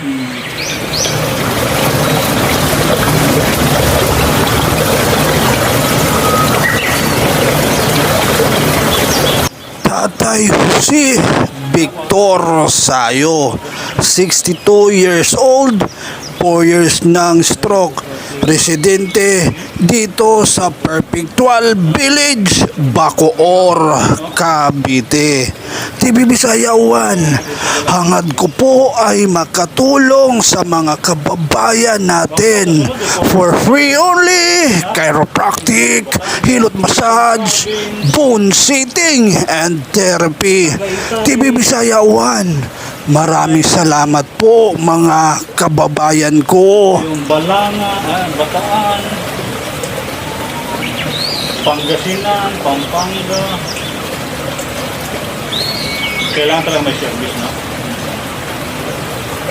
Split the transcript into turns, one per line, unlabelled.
Tatay Jose Victor Sayo, 62 years old, 4 years ng stroke, residente dito sa Perpetual Village, Bacoor, Cavite. TV Bisaya 1, hangad ko po ay makatulong sa mga kababayan natin for free only, chiropractic, hilot massage, bone setting and therapy. TV Bisaya 1, maraming salamat po mga kababayan ko.
Yung Balanga, Bataan, Pangasinan, Pampanga. Kailangan talaga may service na.